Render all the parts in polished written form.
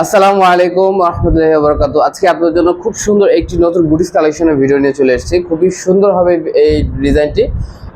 আসসালামু আলাইকুম রহমতুল্লাহি ওয়া বারাকাতুহু। আজকে আপনাদের জন্য খুব সুন্দর একটি নতুন বুটিক্স কালেকশনের ভিডিও নিয়ে চলে এসেছি। খুবই সুন্দর হবে এই ডিজাইনটি।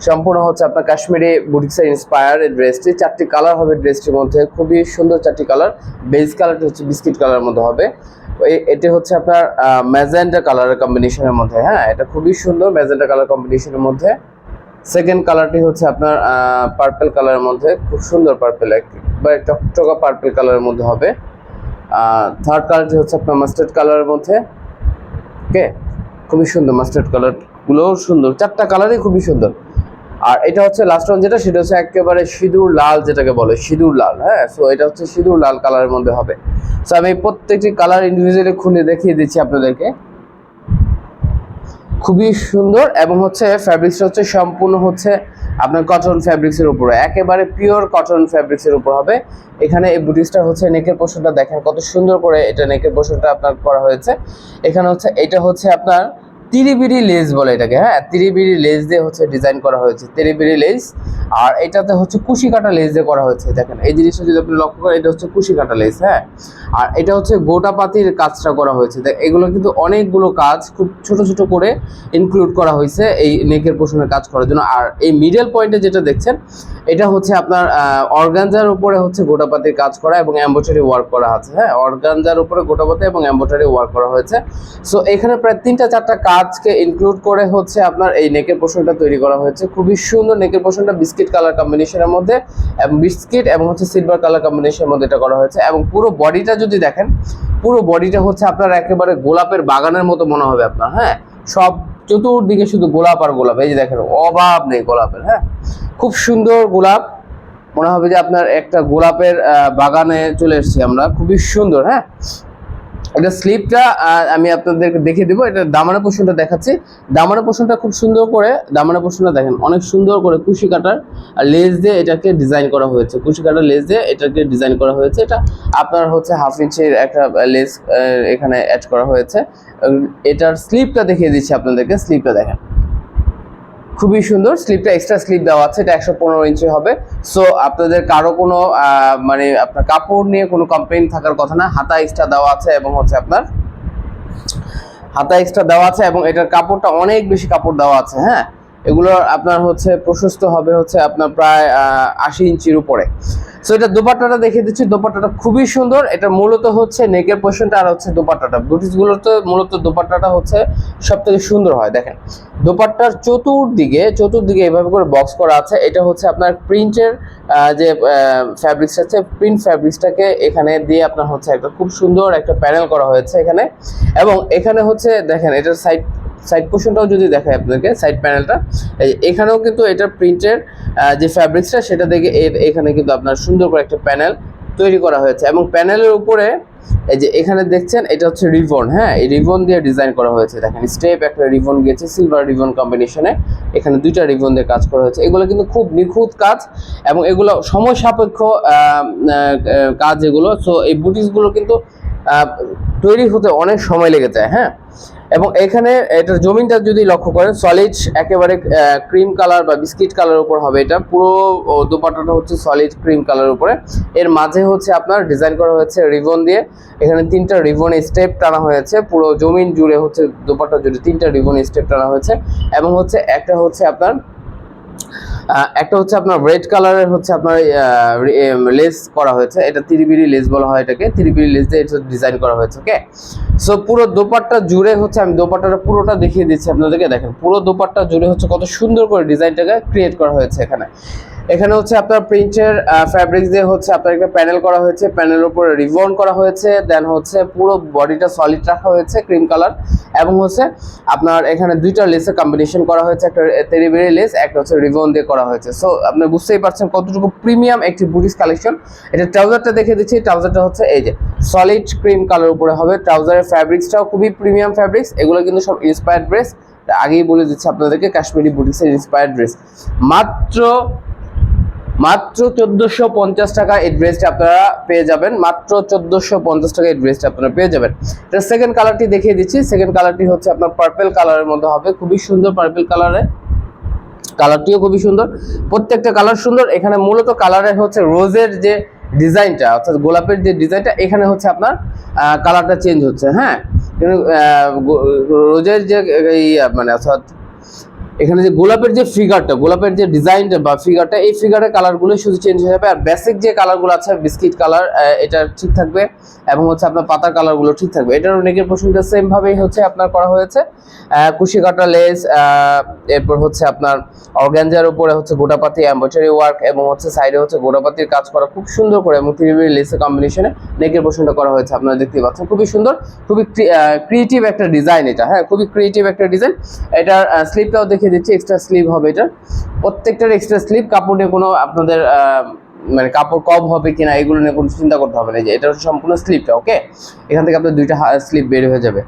সম্পূর্ণ হচ্ছে আপনার কাশ্মীরি বুটিক্সের ইন্সপায়ার এই ড্রেসটি। 4টি কালার হবে ড্রেসটির মধ্যে, খুবই সুন্দর 4টি কালার। বেজ কালারটি হচ্ছে বিস্কিট কালারের মধ্যে হবে। এটি হচ্ছে আপনার ম্যাজেন্টা কালারের কম্বিনেশনের মধ্যে। হ্যাঁ, এটা খুবই সুন্দর ম্যাজেন্টা কালার কম্বিনেশনের মধ্যে। সেকেন্ড কালারটি হচ্ছে আপনার পার্পল কালারের মধ্যে, খুব সুন্দর পার্পল, একবারে টকটকা পার্পল কালারের মধ্যে হবে। থার্ড কালারটি হচ্ছে আপনার মাস্টার্ড কালারের মধ্যে। ওকে, খুবই সুন্দর, মাস্টার্ড কালারগুলোও সুন্দর, 4টা কালারই খুবই সুন্দর। আর এটা হচ্ছে লাস্ট ওয়ান যেটা, সেটা হচ্ছে একেবারে সিঁদুর লাল, যেটাকে বলে সিঁদুর লাল। হ্যাঁ, সো এটা হচ্ছে সিঁদুর লাল কালারের মধ্যে হবে। সো আমি প্রত্যেকটি কালার ইন্ডিভিজুয়ালি খুলে দেখিয়ে দিচ্ছি আপনাদেরকে। খুবই সুন্দর এবং হচ্ছে ফ্যাব্রিক্সটা হচ্ছে সম্পূর্ণ হচ্ছে আপনার কটন ফ্যাব্রিক্সের উপরে, একেবারে পিওর কটন ফ্যাব্রিক্সের উপর হবে। এখানে এই বুটিক্সটা হচ্ছে নেকের পোর্শনটা দেখেন কত সুন্দর করে এটা নেকের পোর্শনটা আপনার করা হয়েছে। এখানে হচ্ছে এটা হচ্ছে আপনার তিরিবিরি লেস বলে এটাকে। হ্যাঁ, তিরিবিরি লেস দিয়ে হচ্ছে ডিজাইন করা হয়েছে, তিরিবিরি লেস। আর এটাতে হচ্ছে কুশি কাটা লেস দিয়ে করা হয়েছে। দেখেন এই জিনিসটা যদি আপনি লক্ষ্য করেন, এটা হচ্ছে কুশি কাটা লেস। হ্যাঁ, আর এটা হচ্ছে গোটা পাতির কাজটা করা হয়েছে। এগুলো কিন্তু অনেকগুলো কাজ খুব ছোট ছোট করে ইনক্লুড করা হয়েছে এই নেকের পোর্শনের কাজ করার জন্য। আর এই মিডল পয়েন্টে যেটা দেখছেন, এটা হচ্ছে আপনার অর্গানজার উপরে হচ্ছে গোটাপাতির কাজ করা এবং এমব্রয়ডারি ওয়ার্ক করা আছে। হ্যাঁ, অর্গানজার উপরে গোটাপাতি এবং এমব্রয়ডারি ওয়ার্ক করা হয়েছে। সো এখানে প্রায় 3-4টা কাজকে ইনক্লুড করে হচ্ছে আপনার এই নেকের পোর্শনটা তৈরি করা হয়েছে। খুবই সুন্দর নেকের পোর্শনটা, বিস্কিট কালার কম্বিনেশনের মধ্যে, বিস্কিট এবং হচ্ছে সিলভার কালার কম্বিনেশনের মধ্যে এটা করা হয়েছে। এবং পুরো বডিটা যদি দেখেন, পুরো বডিটা হচ্ছে আপনার একেবারে গোলাপের বাগানের মতো মনে হবে আপনার। হ্যাঁ, সব চতুর্দিকে শুধু গোলাপ আর গোলাপ। এই যে দেখেন, অভাব নেই গোলাপের। হ্যাঁ, খুব সুন্দর গোলাপ, মনে হবে যে আপনার একটা গোলাপের বাগানে চলে এসেছি আমরা। খুবই সুন্দর। হ্যাঁ, এটা স্লিপটা আমি আপনাদেরকে দেখিয়ে দেবো। এটা দামানের পোর্শনটা দেখাচ্ছি। দামানের পোর্শনটা খুব সুন্দর করে, দামানের পোর্শনটা দেখেন অনেক সুন্দর করে কুশি কাটার লেস দিয়ে এটাকে ডিজাইন করা হয়েছে। কুশি কাটার লেস দিয়ে এটাকে ডিজাইন করা হয়েছে। এটা আপনার হচ্ছে 1/2 ইঞ্চির একটা লেস এখানে অ্যাড করা হয়েছে। এটার স্লিপটা দেখিয়ে দিচ্ছি আপনাদেরকে। স্লিপটা দেখেন খুবই সুন্দর। স্লিপটা এক্সট্রা স্লিপ দেওয়া আছে, এটা 115 ইঞ্চি হবে। সো আপনাদের কারো কোনো মানে আপনার কাপড় নিয়ে কোনো কমপ্লেইন থাকার কথা না। হাতা এক্সট্রা দেওয়া আছে এবং হচ্ছে আপনার হাতা এক্সট্রা দেওয়া আছে এবং এটার কাপড়টা অনেক বেশি কাপড় দেওয়া আছে। হ্যাঁ, এগুলো আপনার হচ্ছে প্রশস্ত হবে হচ্ছে আপনার প্রায় 80 ইঞ্চির উপরে। সো এটা দোপাট্টাটা দেখিয়ে দিচ্ছি। দোপাট্টাটা খুবই সুন্দর। এটা মূলত হচ্ছে নেকের পোর্শনটা আর হচ্ছে দোপাট্টাটা, বুটিক্সগুলোতে মূলত দোপাট্টাটা হচ্ছে সব থেকে সুন্দর হয়। দেখেন দোপাট্টার চতুর্দিকে এভাবে করে বক্স করা আছে। এটা হচ্ছে আপনার প্রিন্টের যে ফ্যাব্রিক্স আছে, প্রিন্ট ফ্যাব্রিক্সটাকে এখানে দিয়ে আপনার হচ্ছে একটা খুব সুন্দর একটা প্যানেল করা হয়েছে এখানে। এবং এখানে হচ্ছে দেখেন এটার সাইড পোর্শনটাও যদি দেখায় আপনাকে, সাইড প্যানেলটা এখানেও কিন্তু এটার প্রিন্টের যে ফ্যাব্রিক্সটা সেটা দেখে এখানে কিন্তু আপনার সুন্দর করে একটা প্যানেল তৈরি করা হয়েছে। এবং প্যানেলের উপরে এই যে এখানে দেখছেন, এটা হচ্ছে রিবন। হ্যাঁ, এই রিবন দিয়ে ডিজাইন করা হয়েছে। দেখেন স্টেপ একটা রিবন গিয়েছে, সিলভার রিবন কম্বিনেশনে। এখানে 2টা রিবন দিয়ে কাজ করা হয়েছে। এগুলো কিন্তু খুব নিখুঁত কাজ এবং এগুলো সময় সাপেক্ষ কাজ এগুলো। সো এই বুটিক্সগুলো কিন্তু তৈরি হতে অনেক সময় লেগে যায়। হ্যাঁ, এবং এখানে এটার জমিনটা যদি লক্ষ্য করেন, সলিড একেবারে ক্রিম কালার বা বিস্কিট কালার উপর হবে। এটা পুরো দোপাট্টাটা হচ্ছে সলিড ক্রিম কালার উপরে। এর মাঝে হচ্ছে আপনার ডিজাইন করা হয়েছে রিবন দিয়ে। এখানে 3টা রিবনে স্টেপ টানা হয়েছে। পুরো জমিন জুড়ে হচ্ছে দোপাট্টা জুড়ে 3টা রিবনে স্টেপ টানা হয়েছে। এবং হচ্ছে একটা হচ্ছে আপনার রেড কালারের হচ্ছে আপনার লেস করা হয়েছে। এটা তিরিবিরি লেস বলা হয় এটাকে। তিরিবিরি লেস দিয়ে এটা ডিজাইন করা হয়েছে। ওকে, সো পুরো দোপাট্টা জুড়ে হচ্ছে, আমি দোপাট্টাটা পুরোটা দেখিয়ে দিচ্ছি আপনাদেরকে। দেখেন পুরো দোপাট্টা জুড়ে হচ্ছে কত সুন্দর করে ডিজাইনটাকে ক্রিয়েট করা হয়েছে। এখানে হচ্ছে আপনার প্রিন্টের ফ্যাব্রিক্স দিয়ে হচ্ছে আপনার একটা প্যানেল করা হয়েছে। প্যানেলের উপরে রিবন করা হয়েছে। দেন হচ্ছে পুরো বডিটা সলিড রাখা হয়েছে ক্রিম কালার। এবং হচ্ছে আপনার এখানে 2টা লেসের কম্বিনেশন করা হয়েছে, একটা তেরিবেরি লেস, একটা হচ্ছে রিবন দিয়ে করা হয়েছে। সো আপনি বুঝতেই পারছেন কতটুকু প্রিমিয়াম একটি বুটিক্স কালেকশন। এটা ট্রাউজারটা দেখে দিচ্ছি। ট্রাউজারটা হচ্ছে এই যে সলিড ক্রিম কালার উপরে হবে। ট্রাউজারের ফ্যাব্রিক্সটাও খুবই প্রিমিয়াম ফ্যাব্রিক্স। এগুলো কিন্তু সব ইন্সপায়ার্ড ড্রেস। আগেই বলে দিচ্ছি আপনাদেরকে, কাশ্মীরি বুটিক্সের ইন্সপায়ার্ড ড্রেস। মাত্র 1450 টাকা এই ড্রেসটা আপনারা পেয়ে যাবেন। মাত্র 1450 টাকা এই ড্রেসটা আপনারা পেয়ে যাবেন। এটা সেকেন্ড কালারটি দেখিয়ে দিচ্ছি। সেকেন্ড কালারটি হচ্ছে আপনার পার্পল কালারের মধ্যে হবে। খুবই সুন্দর পার্পল কালারে, কালারটিও খুবই সুন্দর। প্রত্যেকটা কালার সুন্দর। এখানে মূলত কালারে হচ্ছে রোজের যে ডিজাইনটা, অর্থাৎ গোলাপের যে ডিজাইনটা, এখানে হচ্ছে আপনার কালারটা চেঞ্জ হচ্ছে। হ্যাঁ, কিন্তু রোজের যে এই মানে অর্থাৎ এখানে যে গোলাপের যে ফিগারটা, গোলাপের যে ডিজাইনটা বা ফিগারটা, এই ফিগারের কালারগুলো শুধু চেঞ্জ হয়ে যাবে। আর বেসিক যে কালারগুলো আছে বিস্কিট কালার, এটা ঠিক থাকবে এবং হচ্ছে আপনার পাতার কালারগুলো ঠিক থাকবে। এটারও নেকের পোর্শনটা সেম ভাবেই হচ্ছে আপনার করা হয়েছে, কুশি কাটা লেস, এরপর হচ্ছে আপনার অর্গানজার উপরে হচ্ছে গোটাপাতি এমব্রয়ডারি ওয়ার্ক এবং হচ্ছে সাইডে হচ্ছে গোটাপাতির কাজ করা খুব সুন্দর করে, এবং 3B লেসের কম্বিনেশনে নেকের পোর্শনটা করা হয়েছে। আপনারা দেখতে পাচ্ছেন খুবই সুন্দর, খুবই ক্রিয়েটিভ একটা ডিজাইন এটা। হ্যাঁ, খুবই ক্রিয়েটিভ একটা ডিজাইন। এটার স্লিভটাও দেখিয়ে দিচ্ছি, এক্সট্রা স্লিভ হবে এটার, প্রত্যেকটার এক্সট্রা স্লিভ। কাপড়ে কোনো আপনাদের মানে কাপড় কম হবে কিনা এগুলো নিয়ে কোনো চিন্তা করতে হবে না। যে এটা হচ্ছে সম্পূর্ণ স্লিভটা, ওকে, এখান থেকে আপনার 2টা স্লিভ বের হয়ে যাবে।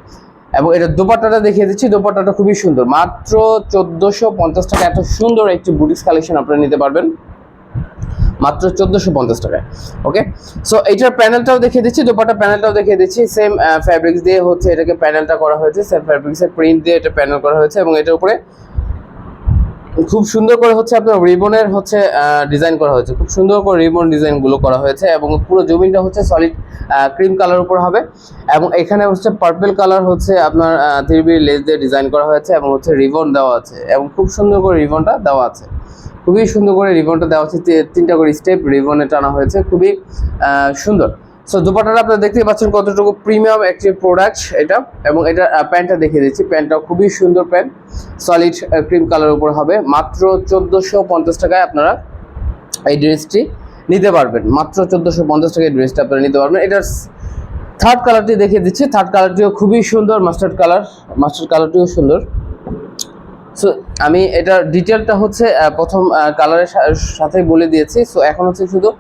এবং এটা দোপাট্টাটা দেখিয়ে দিচ্ছি, দোপাট্টাটা খুবই সুন্দর, মাত্র 1450 টাকা। এত সুন্দর একটি বুটিক্স কালেকশন আপনারা নিতে পারবেন মাত্র 1450 টাকায়। ওকে, সো এইটার প্যানেলটাও দেখিয়ে দিচ্ছি, দোপাট্টা প্যানেলটাও দেখিয়ে দিচ্ছি। সেম ফ্যাব্রিক্স দিয়ে হচ্ছে এটাকে প্যানেলটা করা হয়েছে, সেম ফ্যাব্রিক্সের প্রিন্ট দিয়ে এটা প্যানেল করা হয়েছে, এবং এটার উপরে খুব সুন্দর করে হচ্ছে আপনার রিবনের হচ্ছে ডিজাইন করা হয়েছে, খুব সুন্দর করে রিবন ডিজাইনগুলো করা হয়েছে। এবং পুরো জমিনটা হচ্ছে সলিড ক্রিম কালার উপর হবে, এবং এখানে হচ্ছে পার্পল কালার হচ্ছে আপনার 3B লেস দিয়ে ডিজাইন করা হয়েছে, এবং হচ্ছে রিবন দেওয়া আছে, এবং খুব সুন্দর করে রিবনটা দেওয়া আছে, খুবই সুন্দর করে রিবনটা দেওয়া আছে। 3টা করে স্টেপ রিবনে টানা হয়েছে, খুবই সুন্দর। সো দুপাট্টাটা আপনারা দেখতেই পাচ্ছেন কতটুকু প্রিমিয়াম একটি প্রোডাক্ট এটা। এবং এটা প্যান্টটা দেখিয়ে দিচ্ছি, প্যান্টটা খুবই সুন্দর প্যান্ট, সলিড ক্রিম কালার উপর হবে। মাত্র 1450 টাকায় আপনারা এই ড্রেসটি নিতে পারবেন, মাত্র 1450 টাকায় এই ড্রেসটা আপনারা নিতে পারবেন। এটার থার্ড কালারটি দেখিয়ে দিচ্ছি, থার্ড কালারটিও খুবই সুন্দর, মাস্টার্ড কালারটিও সুন্দর। সো আমি এটার ডিটেলটা হচ্ছে প্রথম কালারের সাথে বলে দিয়েছি। সো এখন হচ্ছে শুধু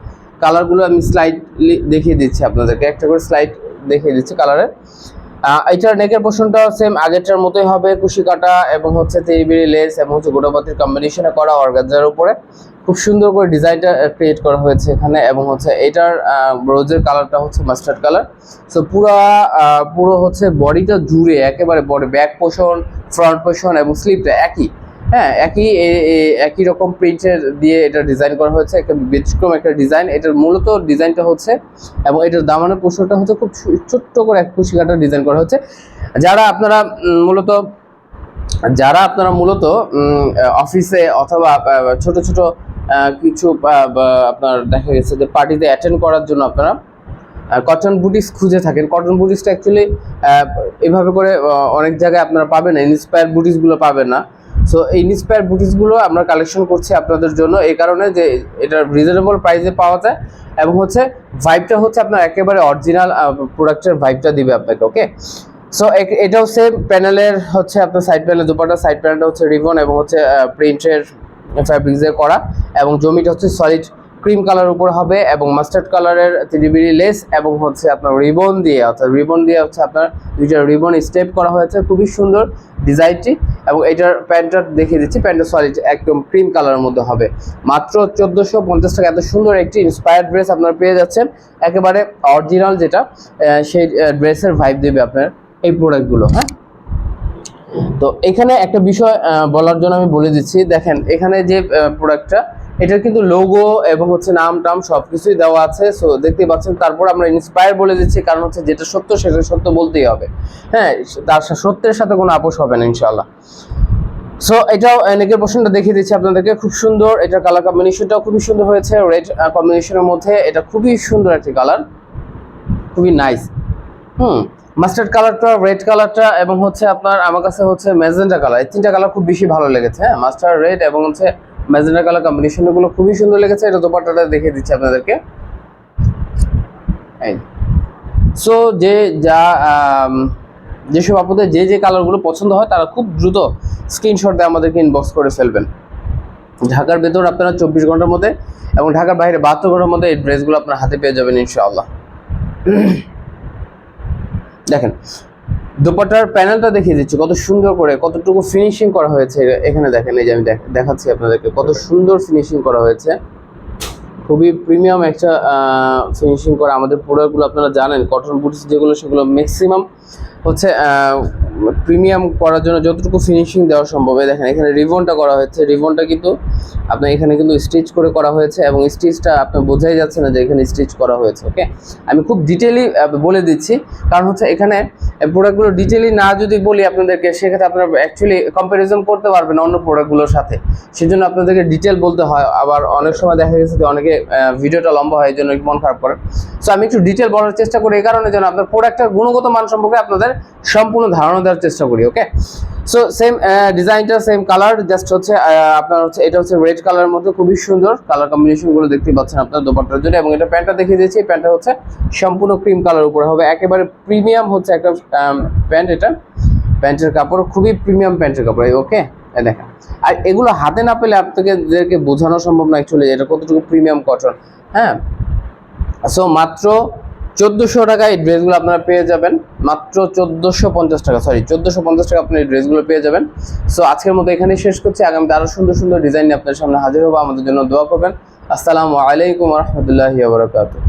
কালারগুলো আমি স্লাইডলি দেখিয়ে দিচ্ছি আপনাদেরকে, একটা করে স্লাইড দেখিয়ে দিচ্ছি কালারের। এটার নেকের পোর্শনটা সেম আগেরটার মতোই হবে, কুশি কাটা এবং হচ্ছে 3B লেস এবং হচ্ছে গোটাপাতির কম্বিনেশনে করা অর্গানজার উপরে খুব সুন্দর করে ডিজাইনটা ক্রিয়েট করা হয়েছে এখানে। এবং হচ্ছে এটার রোজের কালারটা হচ্ছে মাস্টার্ড কালার। সো পুরো হচ্ছে বডিটা জুড়ে একেবারে body, back portion, front portion এবং স্লিভটা একই, হ্যাঁ একই রকম প্রিন্টের দিয়ে এটা ডিজাইন করা হয়েছে, একটা ব্যতিক্রম একটা ডিজাইন। এটার মূলত ডিজাইনটা হচ্ছে, এবং এটার দামানের পোর্শনটা হচ্ছে খুব ছোট্ট করে এক কুশি কাটা ডিজাইন করা হচ্ছে। যারা আপনারা মূলত অফিসে অথবা ছোট ছোট কিছু আপনার দেখা গেছে যে পার্টিতে অ্যাটেন্ড করার জন্য আপনারা কটন বুটিক্স খুঁজে থাকেন। কটন বুটিক্সটা অ্যাকচুয়ালি এভাবে করে অনেক জায়গায় আপনারা পাবেন না, ইন্সপায়ার বুটিক্সগুলো পাবেন না। সো এই ইন্সপায়ার বুটিক্সগুলো আমরা কালেকশন করছি আপনাদের জন্য, এই কারণে যে এটা রিজনেবল প্রাইসে পাওয়া যায়, এবং হচ্ছে ভাইবটা হচ্ছে আপনার একেবারে অরিজিনাল প্রোডাক্টের ভাইবটা দিবে আপনাকে। ওকে, সো এটাও সেম প্যানেলের হচ্ছে আপনার সাইড প্যানেল, দুপাটা সাইড প্যানেলটা হচ্ছে রিবন এবং হচ্ছে প্রিন্টের ফ্যাব্রিক্সের করা, এবং জমিটা হচ্ছে সলিড ক্রিম কালার উপর হবে, এবং মাস্টার্ড কালারের 3B লেস এবং হচ্ছে আপনার রিবন দিয়ে হচ্ছে আপনার 2টা রিবন স্টেপ করা হয়েছে, খুবই সুন্দর ডিজাইনটি। এবং এটার প্যান্টটা দেখিয়ে দিচ্ছি, প্যান্টটা সলিড একদম ক্রিম কালারের মধ্যে হবে, মাত্র 1450 টাকা। এত সুন্দর একটি ইন্সপায়ার্ড ড্রেস আপনারা পেয়ে যাচ্ছেন, একেবারে অরিজিনাল যেটা সেই ড্রেসের ভাইব দেবে আপনার এই প্রোডাক্টগুলো। হ্যাঁ, তো এখানে একটা বিষয় বলার জন্য আমি বলে দিচ্ছি, দেখেন এখানে যে প্রোডাক্টটা, এটার কিন্তু লোগো এবং হচ্ছে নাম টাম সবকিছুই দেওয়া আছে। সো দেখতেই পাচ্ছেন, তারপর আমরা ইন্সপায়ার বলে দিচ্ছি, কারণ হচ্ছে যেটা সত্য সেটা সত্য বলতেই হবে। হ্যাঁ, তার সত্যের সাথে কোনো আপোষ হবে না ইনশাআল্লাহ। সো এটাও নেকের পোর্শনটা দেখিয়ে দিচ্ছি আপনাদেরকে, খুব সুন্দর। এটার কালার কম্বিনেশনটাও খুবই সুন্দর হয়েছে, রেড কম্বিনেশনের মধ্যে। এটা খুবই সুন্দর একটি কালার, খুবই নাইস। মাস্টার্ড কালারটা, রেড কালারটা এবং হচ্ছে আপনার আমার কাছে হচ্ছে ম্যাজেন্টা কালার, এই 3টা কালার খুব বেশি ভালো লেগেছে। হ্যাঁ, মাস্টার্ড, রেড এবং হচ্ছে ম্যাজেন্টা কালার কম্বিনেশনগুলো খুবই সুন্দর লেগেছে। এটা দোপাট্টাটা দেখিয়ে দিচ্ছি আপনাদেরকে। সো যেসব আপনাদের যে কালারগুলো পছন্দ হয় তারা খুব দ্রুত স্ক্রিনশট দিয়ে আমাদেরকে ইনবক্স করে ফেলবেন। ঢাকার ভেতর আপনারা 24 ঘন্টার মধ্যে এবং ঢাকার বাইরে 72 ঘন্টার মধ্যে এই ড্রেসগুলো আপনার হাতে পেয়ে যাবেন ইনশাআল্লাহ। দেখেন দোপাট্টার প্যানেলটা দেখিয়ে দিচ্ছি কত সুন্দর করে, কতটুকু ফিনিশিং করা হয়েছে এখানে। দেখেন, এই যে আমি দেখাচ্ছি আপনাদেরকে কত সুন্দর ফিনিশিং করা হয়েছে, খুবই প্রিমিয়াম একটা ফিনিশিং করা। আমাদের প্রোডাক্টগুলো আপনারা জানেন, কটন বুটিক্স যেগুলো সেগুলো ম্যাক্সিমাম হচ্ছে প্রিমিয়াম করার জন্য যতটুকু ফিনিশিং দেওয়া সম্ভব। দেখেন এখানে রিবনটা করা হয়েছে, রিবনটা কিন্তু আপনার এখানে কিন্তু স্টিচ করে করা হয়েছে এবং স্টিচটা আপনার বোঝাই যাচ্ছে না যে এখানে স্টিচ করা হয়েছে। ওকে, আমি খুব ডিটেইলি বলে দিচ্ছি, কারণ হচ্ছে এখানে প্রোডাক্টগুলো ডিটেইলি না যদি বলি আপনাদেরকে, সেক্ষেত্রে আপনারা অ্যাকচুয়ালি কম্প্যারিজন করতে পারবেন অন্য প্রোডাক্টগুলোর সাথে। সেজন্য আপনাদেরকে ডিটেল বলতে হয়, আবার অনেক সময় দেখা গেছে যে অনেকে ভিডিওটা লম্বা হয়, এই জন্য মন খারাপ করে। সো আমি একটু ডিটেল বলার চেষ্টা করি, এই কারণে যেন আপনার প্রোডাক্টের গুণগত মান সম্পর্কে আপনাদের সম্পূর্ণ ধারণা দেওয়ার চেষ্টা করি। ওকে, সো সেম ডিজাইনটা, সেম কালার, জাস্ট হচ্ছে আপনার হচ্ছে এটা হচ্ছে রেড কালারের মধ্যে খুবই সুন্দর কালার কম্বিনেশনগুলো দেখতে পাচ্ছেন আপনার দোপাট্টার জন্য। এবং এটা প্যান্টটা দেখিয়ে দিয়েছি, প্যান্টটা হচ্ছে সম্পূর্ণ ক্রিম কালার উপরে হবে, একেবারে প্রিমিয়াম হচ্ছে একটা প্যান্ট। এটা প্যান্টের কাপড় খুবই প্রিমিয়াম প্যান্টের কাপড়। ওকে, দেখেন, আর এগুলো হাতে না পেলে আপনাদেরকে বোঝানো সম্ভব না অ্যাকচুয়ালি এটা কতটুকু প্রিমিয়াম কটন। হ্যাঁ, সো মাত্র 1400 টাকায় এই ড্রেসগুলো আপনারা পেয়ে যাবেন, মাত্র 1450 টাকা, সরি 1450 টাকা আপনি এই ড্রেসগুলো পেয়ে যাবেন। সো আজকের মতো এখানেই শেষ করছি, আগামীতে আরও সুন্দর সুন্দর ডিজাইন নিয়ে আপনাদের সামনে হাজির হবো। আমাদের জন্য দোয়া করবেন। আসসালামু আলাইকুম ওয়া রাহমাতুল্লাহি ওয়া বারাকাতুহু।